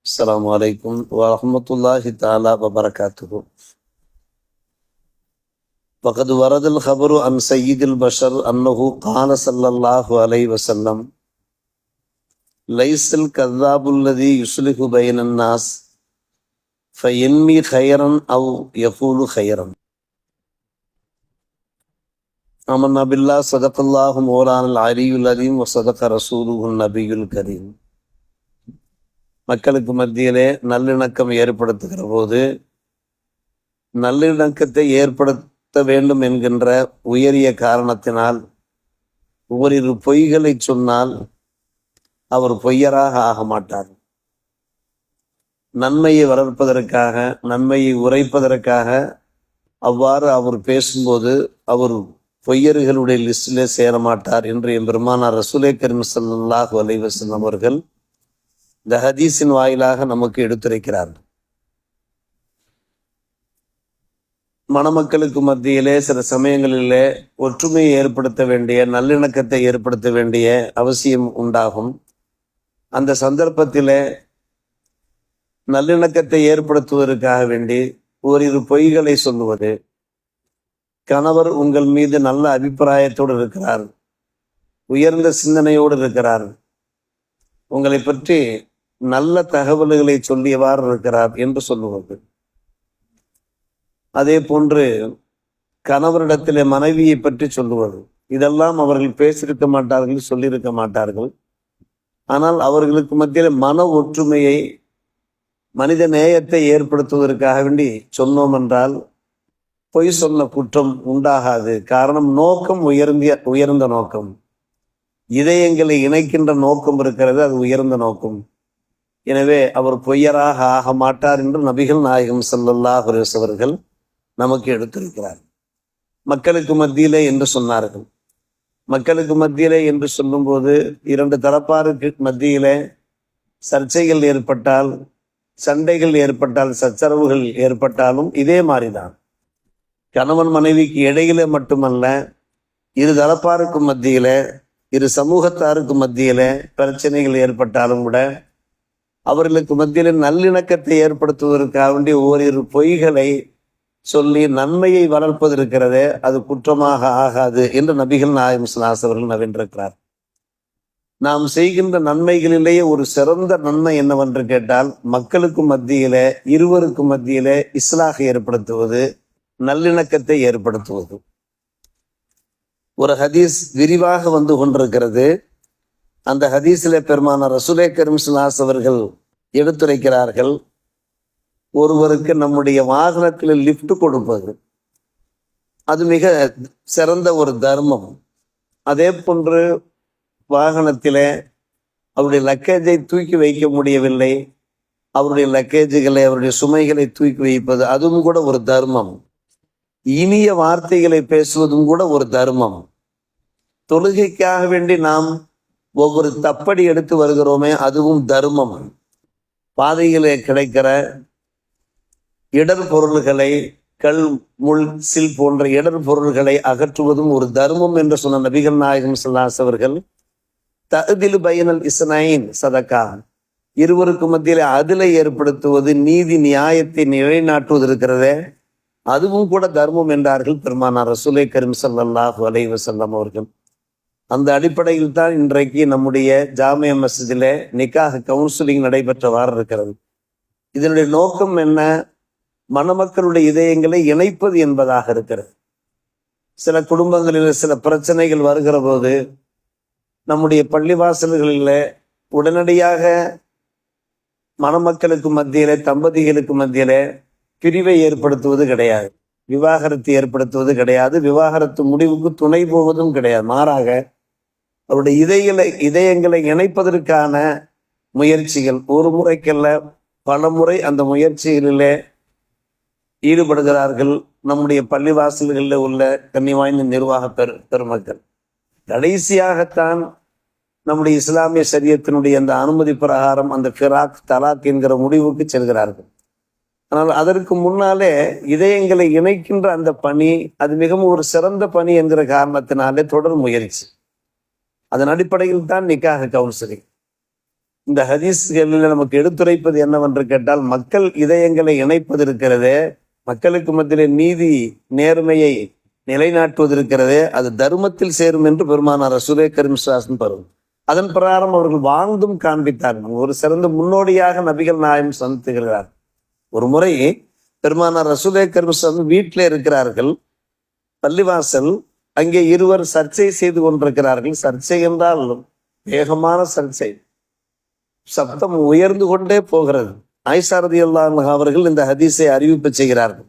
السلام عليكم ورحمة الله تعالى وبركاته. وقد ورد الخبر عن سيد البشر أنه قال صلى الله عليه وسلم: ليس الكذاب الذي يصلح بين الناس فينمي خيرا أو يقول خيرا. آمنا بالله صدق الله مولانا العلي العظيم وصدق رسوله النبي الكريم. மக்களுக்கு மத்தியிலே நல்லிணக்கம் ஏற்படுத்துகிற போது நல்லிணக்கத்தை ஏற்படுத்த வேண்டும் என்கின்ற உயரிய காரணத்தினால் ஓரிரு பொய்களை சொன்னால் அவர் பொய்யராக ஆக மாட்டார். நன்மையை வளர்ப்பதற்காக, நன்மையை உரைப்பதற்காக அவ்வாறு அவர் பேசும்போது அவர் பொய்யர்களுடைய லிஸ்டிலே சேர மாட்டார் என்று பெருமானார் ரசூலே கரீம் ஸல்லல்லாஹு அலைஹி வஸல்லம் அவர்கள் இந்த ஹதீஸின் வாயிலாக நமக்கு எடுத்துரைக்கிறார்கள். மணமக்களுக்கு மத்தியிலே சில சமயங்களிலே ஒற்றுமையை ஏற்படுத்த வேண்டிய, நல்லிணக்கத்தை ஏற்படுத்த வேண்டிய அவசியம் உண்டாகும். அந்த சந்தர்ப்பத்திலே நல்லிணக்கத்தை ஏற்படுத்துவதற்காக வேண்டி ஓரிரு பொய்களை சொல்லுவது, கணவர் உங்கள் மீது நல்ல அபிப்பிராயத்தோடு இருக்கிறார், உயர்ந்த சிந்தனையோடு இருக்கிறார், உங்களை பற்றி நல்ல தகவல்களை சொல்லியவாறு இருக்கிறார் என்று சொல்லுவது. அதே போன்று கணவரிடத்திலே மனைவியை பற்றி சொல்லுவது. இதெல்லாம் அவர்கள் பேசியிருக்க மாட்டார்கள், சொல்லியிருக்க மாட்டார்கள். ஆனால் அவர்களுக்கு மத்தியில் மன ஒற்றுமையை, மனித நேயத்தை ஏற்படுத்துவதற்காக வேண்டி சொன்னோம் என்றால் பொய் சொன்ன குற்றம் உண்டாகாது. காரணம், நோக்கம் உயர்ந்த நோக்கம், இதயங்களை இணைக்கின்ற நோக்கம் இருக்கிறது, அது உயர்ந்த நோக்கம். எனவே அவர் பொய்யராக ஆக மாட்டார் என்று நபிகள் நாயகம் ஸல்லல்லாஹு அலைஹி வஸல்லம் அவர்கள் நமக்கு எடுத்திருக்கிறார். மக்களுக்கு மத்தியிலே என்று சொன்னார்கள். மக்களுக்கு மத்தியிலே என்று சொல்லும்போது இரண்டு தரப்பாருக்கு மத்தியிலே சர்ச்சைகள் ஏற்பட்டால், சண்டைகள் ஏற்பட்டால், சச்சரவுகள் ஏற்பட்டாலும் இதே மாதிரிதான். கணவன் மனைவிக்கு இடையிலே மட்டுமல்ல, இரு தரப்பாருக்கு மத்தியிலே, இரு சமூகத்தாருக்கு மத்தியிலே பிரச்சனைகள் ஏற்பட்டாலும் கூட அவர்களுக்கு மத்தியிலே நல்லிணக்கத்தை ஏற்படுத்துவதற்காக வேண்டிய ஓரிரு பொய்களை சொல்லி நன்மையை வளர்ப்பதற்கிறதே, அது குற்றமாக ஆகாது என்று நபிகள் நாயகம் ஸல்லல்லாஹு அலைஹி வஸல்லம் நவின்றிருக்கிறார். நாம் செய்கின்ற நன்மைகளிலேயே ஒரு சிறந்த நன்மை என்னவென்று கேட்டால், மக்களுக்கு மத்தியிலே, இருவருக்கு மத்தியிலே இஸ்லாஹ் ஏற்படுத்துவது, நல்லிணக்கத்தை ஏற்படுத்துவது. ஒரு ஹதீஸ் விரிவாக வந்து கொண்டிருக்கிறது. அந்த ஹதீஸிலே பெருமானார் ரசூலே கரீம் ஸல்லல்லாஹு அலைஹி வஸல்லம் அவர்கள் எடுத்துரைக்கிறார்கள், ஒருவருக்கு நம்முடைய வாகனத்தில் லிஃப்ட் கொடுப்பது அது மிக சிறந்த ஒரு தர்மம். அதே போன்று வாகனத்திலே அவருடைய லக்கேஜை தூக்கி வைக்க முடியவில்லை, அவருடைய லக்கேஜுகளை, அவருடைய சுமைகளை தூக்கி வைப்பது அதுவும் கூட ஒரு தர்மம். இனிய வார்த்தைகளை பேசுவதும் கூட ஒரு தர்மம். தொழுகைக்காக வேண்டி நாம் ஒவ்வொரு தப்படி எடுத்து வருகிறோமே, அதுவும் தர்மம். பாதையிலே கிடைக்கிற இடர் பொருள்களை, கல், முள், சில் போன்ற இடர் பொருள்களை அகற்றுவதும் ஒரு தர்மம் என்று சொன்ன நபிகள் நாயகம் ஸல்லல்லாஹு அலைஹி வஸல்லம் அவர்கள் தஅதிலு பைனல் இஸ்னைன் சதகா, இருவருக்கு மத்தியிலே அதிலை ஏற்படுத்துவது, நீதி நியாயத்தை நிலைநாட்டுவது இருக்கிறதே, அதுவும் கூட தர்மம் என்றார்கள் பெருமானார் ரசூலே கரீம் ஸல்லல்லாஹு அலைஹி வஸல்லம் அவர்கள். அந்த அடிப்படையில் தான் இன்றைக்கு நம்முடைய ஜாமியா மஸ்ஜிதிலே நிக்காஹ் கவுன்சிலிங் நடைபெற்றவாறு இருக்கிறது. இதனுடைய நோக்கம் என்ன? மணமக்களுடைய இதயங்களை இணைப்பது என்பதாக இருக்கிறது. சில குடும்பங்களில் சில பிரச்சனைகள் வருகிற போது நம்முடைய பள்ளிவாசல்களில் உடனடியாக மணமக்களுக்கு மத்தியிலே, தம்பதிகளுக்கு மத்தியிலே பிரிவை ஏற்படுத்துவது கிடையாது, விவாகரத்து ஏற்படுத்துவது கிடையாது, விவாகரத்து முடிவுக்கு துணை போவதும் கிடையாது. மாறாக அவருடைய இதயங்களை இணைப்பதற்கான முயற்சிகள், ஒரு முறைக்கல்ல பல முறை அந்த முயற்சிகளிலே ஈடுபடுகிறார்கள் நம்முடைய பள்ளிவாசல்களில் உள்ள கண்ணி வாய்ந்த நிர்வாக பெருமக்கள். கடைசியாகத்தான் நம்முடைய இஸ்லாமிய ஷரியத்தினுடைய அந்த அனுமதி பிரகாரம் அந்த ஃபிராக், தலாக் என்கிற முடிவுக்கு செல்கிறார்கள். ஆனால் அதற்கு முன்னாலே இதயங்களை இணைக்கின்ற அந்த பணி, அது மிகவும் ஒரு சிறந்த பணி என்கிற காரணத்தினாலே தொடர் முயற்சி. அதன் அடிப்படையில் தான் நிக்காஹ் கவுன்சிலிங். இந்த ஹதீஸ்களில் நமக்கு எடுத்துரைப்பது என்னவென்று கேட்டால், மக்கள் இதயங்களை இணைப்பது இருக்கிறதே, மக்களுக்கு மத்தியிலே நீதி நேர்மையை நிலைநாட்டுவது இருக்கிறதே, அது தர்மத்தில் சேரும் என்று பெருமானார் ரசூலே கரீம் ஸல்லல்லாஹு பருவம். அதன் பிரகாரம் அவர்கள் வாழ்ந்தும் காண்பித்தார்கள். ஒரு சிறந்த முன்னோடியாக நபிகள் நாயகம் சந்திக்கிறார். ஒரு முறை பெருமானார் ரசூலே கரீம் ஸல்லல்லாஹு வீட்டிலே இருக்கிறார்கள், பள்ளிவாசல், அங்கே இருவர் சர்ச்சை செய்து கொண்டிருக்கிறார்கள். சர்ச்சை என்றால் வேகமான சர்ச்சை, சப்தம் உயர்ந்து கொண்டே போகிறது. ஆயிஷா ரலியல்லாஹு அன்ஹா அவர்கள் இந்த ஹதீஸை அறிவிப்பு செய்கிறார்கள்.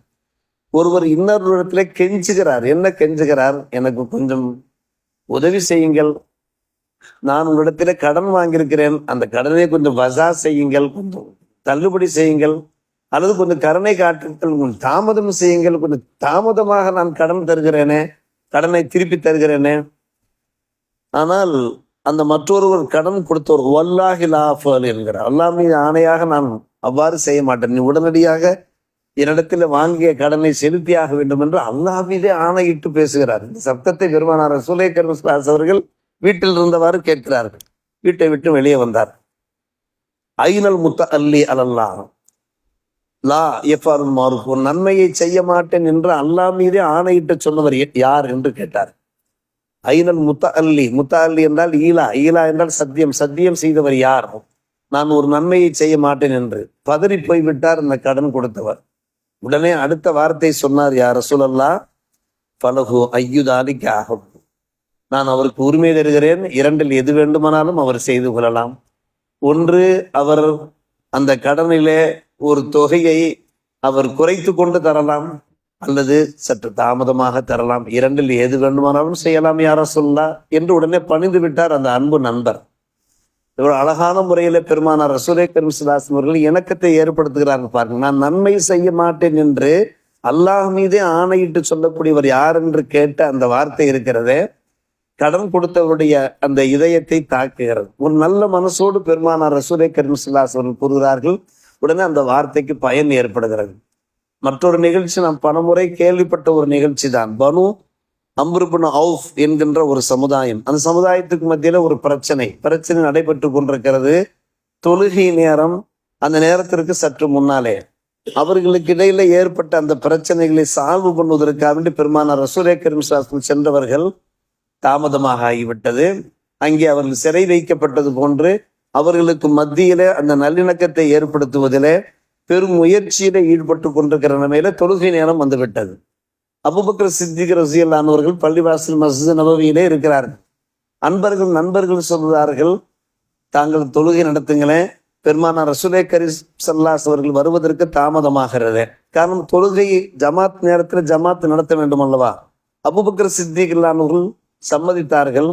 ஒருவர் இன்னொரு இடத்துல கெஞ்சுகிறார். என்ன கெஞ்சுகிறார்? எனக்கு கொஞ்சம் உதவி செய்யுங்கள், நான் உங்களிடத்துல கடன் வாங்கியிருக்கிறேன், அந்த கடனை கொஞ்சம் வசா செய்யுங்கள், கொஞ்சம் தள்ளுபடி செய்யுங்கள், அல்லது கொஞ்சம் கருணை காட்டுங்கள், கொஞ்சம் தாமதம் செய்யுங்கள், கொஞ்சம் தாமதமாக நான் கடன் தருகிறேனே, கடனை திருப்பி தருகிறேனே. ஆனால் அந்த மற்றொருவர் கடன் கொடுத்தவர் வல்லாஹி லா அஃஅல் என்கிறார். அல்லாஹ் மீது ஆணையாக நான் அவ்வாறு செய்ய மாட்டேன், நீ உடனடியாக என்னிடத்தில் வாங்கிய கடனை செலுத்தியாக வேண்டும் என்று அல்லாஹ் மீதே ஆணையிட்டு பேசுகிறார். இந்த சப்தத்தை பெருமானார் ரசூலே கரீம் ஸல்லல்லாஹு அலைஹி அவர்கள் வீட்டில் இருந்தவாறு கேட்கிறார்கள். வீட்டை விட்டு வெளியே வந்தார். ஐனல் முத்தஅல்லி அலல்லாஹ் லா யஃஅலுல் மாரூஃப், ஒரு நன்மையை செய்ய மாட்டேன் என்று அல்லாஹ் மீதே ஆணையிட்டு சொன்னவர் யார் என்று கேட்டார். ஐனல் முத்தஅல்லி, முத்தஅல்லி என்றால் ஈலா, ஈலா என்றால் சத்தியம், சத்தியம் செய்தவர் யார்? நான் ஒரு நன்மையை செய்ய மாட்டேன் என்று பதறி போய்விட்டார் அந்த கடன் கொடுத்தவர். உடனே அடுத்த வார்த்தை சொன்னார், யா ரசூலல்லாஹ் ஃபலஹு ஐயுதாலிக ஆகும், நான் அவருக்கு உரிமை தருகிறேன், இரண்டில் எது வேண்டுமானாலும் அவர் செய்து கொள்ளலாம். ஒன்று, அவர் அந்த கடனிலே ஒரு தொகையை அவர் குறைத்து கொண்டு தரலாம், அல்லது சற்று தாமதமாக தரலாம், இரண்டில் எது வேண்டுமானாலும் செய்யலாம் யா ரசூலல்லாஹ் என்று உடனே பணிந்து விட்டார் அந்த அன்பு நண்பர். இவர் அழகான முறையில பெருமானார் ரசூலே கரீம் ஸல்லல்லாஹு அலைஹி அவர்கள் இணக்கத்தை ஏற்படுத்துகிறார்கள். பாருங்க, நான் நன்மை செய்ய மாட்டேன் என்று அல்லாஹ் மீதே ஆணையிட்டு சொல்லக்கூடியவர் யார் என்று கேட்ட அந்த வார்த்தை இருக்கிறதே, கடன் கொடுத்தவருடைய அந்த இதயத்தை தாக்குகிறது. ஒரு நல்ல மனசோடு பெருமானார் ரசூலே கரீம் ஸல்லல்லாஹு அலைஹி அவர்கள் கூறுகிறார்கள். உடனே அந்த வார்த்தைக்கு பயன் ஏற்படுகிறது. மற்றொரு நிகழ்ச்சி நாம் பலமுறை கேள்விப்பட்ட ஒரு நிகழ்ச்சி தான். பனு அம்ர் இப்னு அவுஃப் என்கின்ற ஒரு சமுதாயம், அந்த சமுதாயத்துக்கு மத்தியில ஒரு பிரச்சனை நடைபெற்று கொண்டிருக்கிறது. தொழுகை நேரம், அந்த நேரத்திற்கு சற்று முன்னாலே அவர்களுக்கு இடையில ஏற்பட்ட அந்த பிரச்சனைகளை சால்வு பண்ணுவதற்காக பெருமானார் ரசூலே கரீம் ஸல்லல்லாஹு அலைஹி சென்றவர்கள் தாமதமாக ஆகிவிட்டது. அங்கே அவர்கள் சிறை வைக்கப்பட்டது போன்று அவர்களுக்கு மத்தியில அந்த நல்லிணக்கத்தை ஏற்படுத்துவதிலே பெரும் முயற்சியில ஈடுபட்டு கொண்டிருக்கிற நிலைமையில தொழுகை நேரம் வந்துவிட்டது. அபூபக்கர் சித்திக் ரலியல்லாஹு அன்ஹு அவர்கள் பள்ளிவாசல் மஸ்ஜித் நபவியிலே இருக்கிறார்கள். நண்பர்கள் சொல்கிறார்கள், தாங்கள் தொழுகை நடத்துங்களேன், பெருமானார் ரசூலே கரீம் ஸல்லல்லாஹு அலைஹி அவர்கள் வருவதற்கு தாமதமாகிறது. காரணம், தொழுகை ஜமாத் நேரத்தில் ஜமாத் நடத்த வேண்டும் அல்லவா. அபூபக்கர் சித்திக் ரலியல்லாஹு அன்ஹு அவர்கள் சம்மதித்தார்கள்,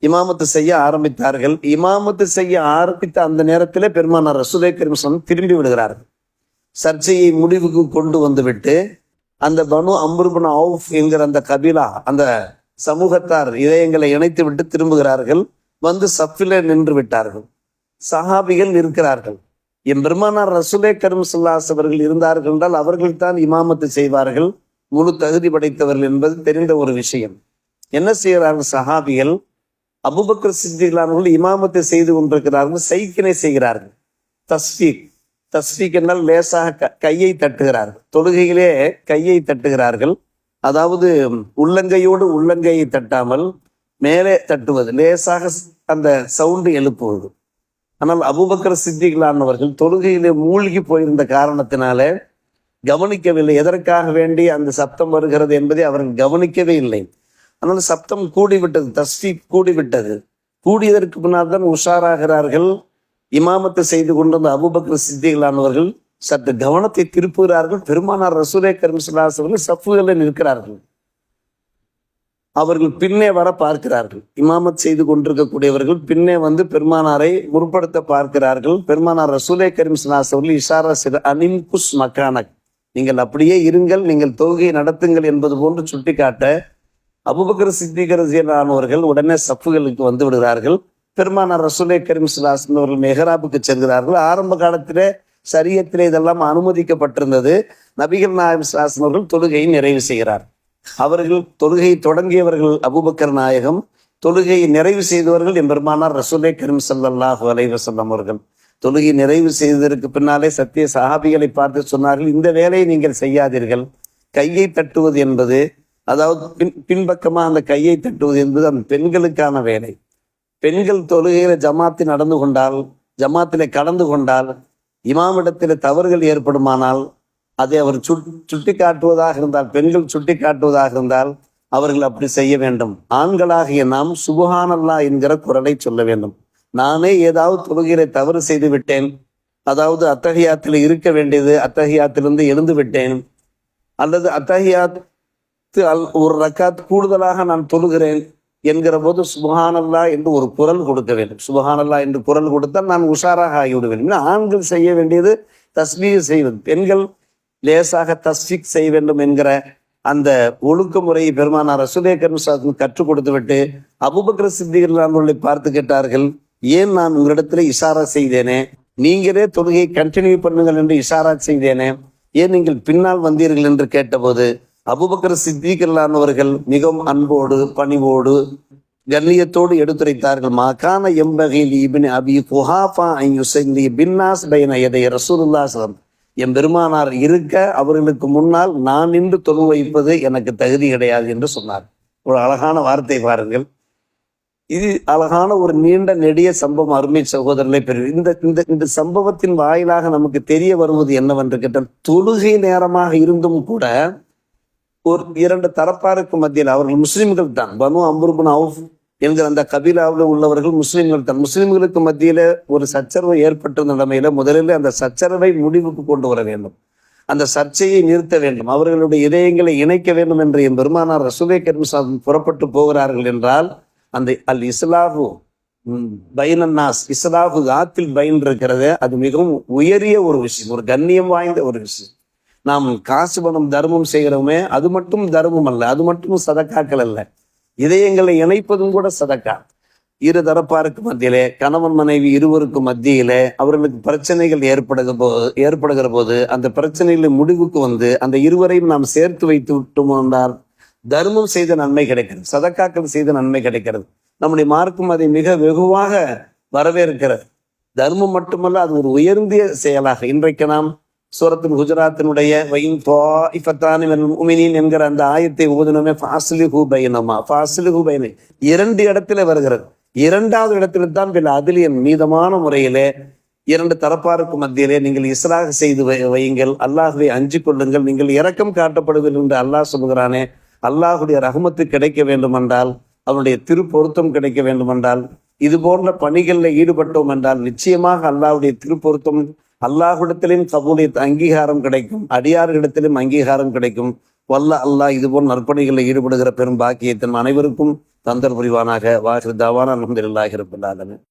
இமாமத்து செய்ய ஆரம்பித்தார்கள். இமாமத்து செய்ய ஆரம்பித்த அந்த நேரத்திலே பெருமானார் ரசூலே கரீம் ஸல்லல்லாஹு அலைஹி திரும்பி விடுகிறார்கள். சர்ச்சையை முடிவுக்கு கொண்டு வந்துவிட்டு அந்த பனு அம்ர் இப்னு அவுஃப் என்கிற அந்த கபீலா, அந்த சமூகத்தார் இதயங்களை இணைத்து விட்டு திரும்புகிறார்கள். வந்து சஃபிலே நின்று விட்டார்கள். சஹாபிகள் இருக்கிறார்கள். என் பெருமானார் ரசூலே கரீம் ஸல்லல்லாஹு அலைஹி அவர்கள் இருந்தார்கள் என்றால் அவர்கள் தான் இமாமத்து செய்வார்கள், முழு தகுதி படைத்தவர்கள் என்பது தெரிந்த ஒரு விஷயம். என்ன செய்கிறார்கள் சஹாபிகள்? அபூபக்கர் சித்திக் அவர்கள் இமாமத்தை செய்து கொண்டிருக்கிறார்கள், சைக்கினை செய்கிறார்கள். தஸ்பீக் என்றால் லேசாக கையை தட்டுகிறார்கள். தொழுகையிலே கையை தட்டுகிறார்கள். அதாவது உள்ளங்கையோடு உள்ளங்கையை தட்டாமல் மேலே தட்டுவது, லேசாக அந்த சவுண்டு எழுப்புவது. ஆனால் அபூபக்கர் சித்திக் அவர்கள் தொழுகையிலே மூழ்கி போயிருந்த காரணத்தினாலே கவனிக்கவில்லை, எதற்காக வேண்டி அந்த சப்தம் வருகிறது என்பதை அவர்கள் கவனிக்கவே இல்லை. ஆனால் சப்தம் கூடிவிட்டது, தஸ்பீக் கூடிவிட்டது. கூடியதற்கு பின்னால் தான் உஷாராகிறார்கள். இமாமத்தை செய்து கொண்டிருந்த அபூபக்கர் சித்திக் அவர்கள் சற்று கவனத்தை திருப்புகிறார்கள். பெருமானார் ரசூலே கரீம் ஸல்லல்லாஹு அலைஹி அவர்கள் சஃப்புகளில் நிற்கிறார்கள். அவர்கள் பின்னே வர பார்க்கிறார்கள். இமாமத் செய்து கொண்டிருக்கக்கூடியவர்கள் பின்னே வந்து பெருமானாரை முற்படுத்த பார்க்கிறார்கள். பெருமானார் ரசூலே கரீம் ஸல்லல்லாஹு அலைஹி அவர்கள் இஷாரா செய்த அனிம்குஸ் மக்கானக், நீங்கள் அப்படியே இருங்கள், நீங்கள் தொழுகையை நடத்துங்கள் என்பது போன்று சுட்டிக்காட்ட அபூபக்கர் சித்திக் ரலியல்லாஹு அன்ஹு அவர்கள் உடனே சஃப்புகளுக்கு வந்து விடுகிறார்கள். பெருமானார் ரசூலே கரீம் ஸல்லல்லாஹு அலைஹி அவர்கள் மெஹ்ராபுக்கு செல்கிறார்கள். ஆரம்ப காலத்திலே ஷரியத்திலே இதெல்லாம் அனுமதிக்கப்பட்டிருந்தது. நபிகள் நாயகம் ஸல்லல்லாஹு அலைஹி அவர்கள் தொழுகையை நிறைவு செய்கிறார். அவர்கள் தொழுகையை தொடங்கியவர்கள் அபூபக்கர் நாயகம், தொழுகையை நிறைவு செய்தவர்கள் எம்பெருமானார் ரசூலே கரீம் ஸல்லல்லாஹு அலைஹி வஸல்லம் அவர்கள். தொழுகை நிறைவு செய்ததற்கு பின்னாலே சத்திய சஹாபிகளை பார்த்து சொன்னார்கள், இந்த வேலையை நீங்கள் செய்யாதீர்கள். கையை தட்டுவது என்பது, அதாவது பின்பக்கமா அந்த கையை தட்டுவது என்பது அந்த பெண்களுக்கான வேலை. பெண்கள் தொழுகையில ஜமாத்திலே கலந்து கொண்டால் இமாமிடத்திலே தவறுகள் ஏற்படுமானால் அதை அவர் சுட்டி காட்டுவதாக இருந்தால், பெண்கள் சுட்டி காட்டுவதாக இருந்தால் அவர்கள் அப்படி செய்ய வேண்டும். ஆண்களாகிய நாம் சுப்ஹானல்லாஹ் என்கிற குரலை சொல்ல வேண்டும். நானே ஏதாவது தொழுகையிலே தவறு செய்து விட்டேன், அதாவது அத்தஹியாத்தில் இருக்க வேண்டியது அத்தஹியாத்திலிருந்து எழுந்து விட்டேன், அல்லது அத்தஹியாத்து ஒரு ரக்காத் கூடுதலாக நான் தொழுகிறேன் என்கிற போது சுப்ஹானல்லாஹ் என்று ஒரு குரல் கொடுக்க வேண்டும். சுப்ஹானல்லாஹ் என்று குரல் கொடுத்தால் நான் உஷாராக ஆகிவிடுவேன். ஆண்கள் செய்ய வேண்டியது தஸ்பீஹ் செய்வது, பெண்கள் லேசாக தஸ்பீக் செய்ய வேண்டும் என்கிற அந்த ஒழுக்கமுறையை பெருமானார் ரசூலே கரீம் ஸல்லல்லாஹு அலைஹி வஸல்லம் கற்றுக் கொடுத்து விட்டு அபூபக்கர் சித்திக் அவர்களை பார்த்து கேட்டார்கள், ஏன் நான் உங்களிடத்துல இஷாரா செய்தேனே, நீங்களே தொழுகையை கண்டினியூ பண்ணுங்கள் என்று இஷாரா செய்தேனே, ஏன் நீங்கள் பின்னால் வந்தீர்கள் என்று கேட்டபோது அபூபக்கர் சித்திக் அவர்கள் மிகவும் அன்போடு பணிவோடு கண்ணியத்தோடு எடுத்துரைத்தார்கள், மகான எம்பகில் இப்னு அபி குஹாஃபா அன் யுஸல்லி பின்னாஸ் பைன யதை ரசூலுல்லாஹி ஸல்லல்லாஹு அலைஹி வஸல்லம். என் பெருமானார் இருக்க அவர்களுக்கு முன்னால் நான் நின்று தொழு வைப்பது எனக்கு தகுதி கிடையாது என்று சொன்னார். ஒரு அழகான வார்த்தை பாருங்கள். இது அழகான ஒரு நீண்ட நெடிய சம்பவம். அருமை சகோதரர்களை இந்த சம்பவத்தின் வாயிலாக நமக்கு தெரிய வருவது என்னவென்று கேட்டால், தொழுகை நேரமாக இருந்தும் கூட ஒரு இரண்டு தரப்பாருக்கு மத்தியில், அவர்கள் முஸ்லிம்கள் தான், பனு அம்ர் இப்னு அவுஃப் என்கிற அந்த கபீலாவில் உள்ளவர்கள் முஸ்லிம்கள் தான். முஸ்லிம்களுக்கு மத்தியில ஒரு சச்சரவு ஏற்பட்ட நிலைமையில முதலில் அந்த சச்சரவை முடிவுக்கு கொண்டு வர வேண்டும், அந்த சர்ச்சையை நிறுத்த வேண்டும், அவர்களுடைய இதயங்களை இணைக்க வேண்டும் என்று என் பெருமானார் ரசூலே கரீம் ஸல்லல்லாஹு அலைஹி வஸல்லம் புறப்பட்டு போகிறார்கள் என்றால், அந்த அல் இஸ்லாஹு பைனன்னாஸ், இஸ்லாஹு ஆத்தில் பைன் இருக்கிறது, அது மிகவும் உயரிய ஒரு விஷயம், ஒரு கண்ணியம் வாய்ந்த ஒரு விஷயம். நாம் காசு பணம் தர்மம் செய்கிறோமே, அது மட்டும் தர்மம் அல்ல, அது மட்டும் சதக்காக்கள் அல்ல, இதயங்களை இணைப்பதும் கூட சதக்கா. இரு தரப்பாருக்கு மத்தியிலே, கணவன் மனைவி இருவருக்கும் மத்தியிலே அவர்களுக்கு பிரச்சனைகள் ஏற்படுகிற போது அந்த பிரச்சனைகளை முடிவுக்கு வந்து அந்த இருவரையும் நாம் சேர்த்து வைத்து விட்டோம் என்றால் தர்மம் செய்த நன்மை கிடைக்கிறது, சதக்காக்கள் செய்த நன்மை கிடைக்கிறது. நம்முடைய மார்க்கம் அதை மிக வெகுவாக வரவேற்கிறது. தர்மம் மட்டுமல்ல, அது ஒரு உயர்ந்திய செயலாக இன்றைக்கு நாம் சூரத்துல் ஹுஜராத்தினுடைய என்கிற அந்த ஆயத்தை ஓதுனமே, இரண்டு இடத்துல வருகிறது. இரண்டாவது இடத்துல தான் அதிலியன் மீதமான முறையிலே இரண்டு தரப்பாருக்கு மத்தியிலே நீங்கள் இஸ்லாஹ் செய்து வையுங்கள், அல்லாஹ்வை அஞ்சு கொள்ளுங்கள், நீங்கள் இரக்கம் காட்டப்படுவீர்கள் என்று அல்லாஹ் சொல்கிறானே. அல்லாஹுடைய ரஹ்மத்து கிடைக்க வேண்டுமென்றால், அவனுடைய திருப்பொருத்தம் கிடைக்க வேண்டுமென்றால், இது போன்ற பணிகளில் ஈடுபட்டோம் என்றால் நிச்சயமாக அல்லாஹுடைய திருப்பொருத்தம், அல்லாஹ்விடத்திலும் கபூலியத் அங்கீகாரம் கிடைக்கும், அடியார்களிடத்திலும் அங்கீகாரம் கிடைக்கும். வல்ல அல்லாஹ் இதுபோல் நற்பணிகளில் ஈடுபடுகிற பெரும் பாக்கியத்தின் அனைவருக்கும் தந்தர் புரிவானாக. வாஹிர் தாவானா அல்ஹம்துலில்லாஹி ரப்பில் ஆலமீன்.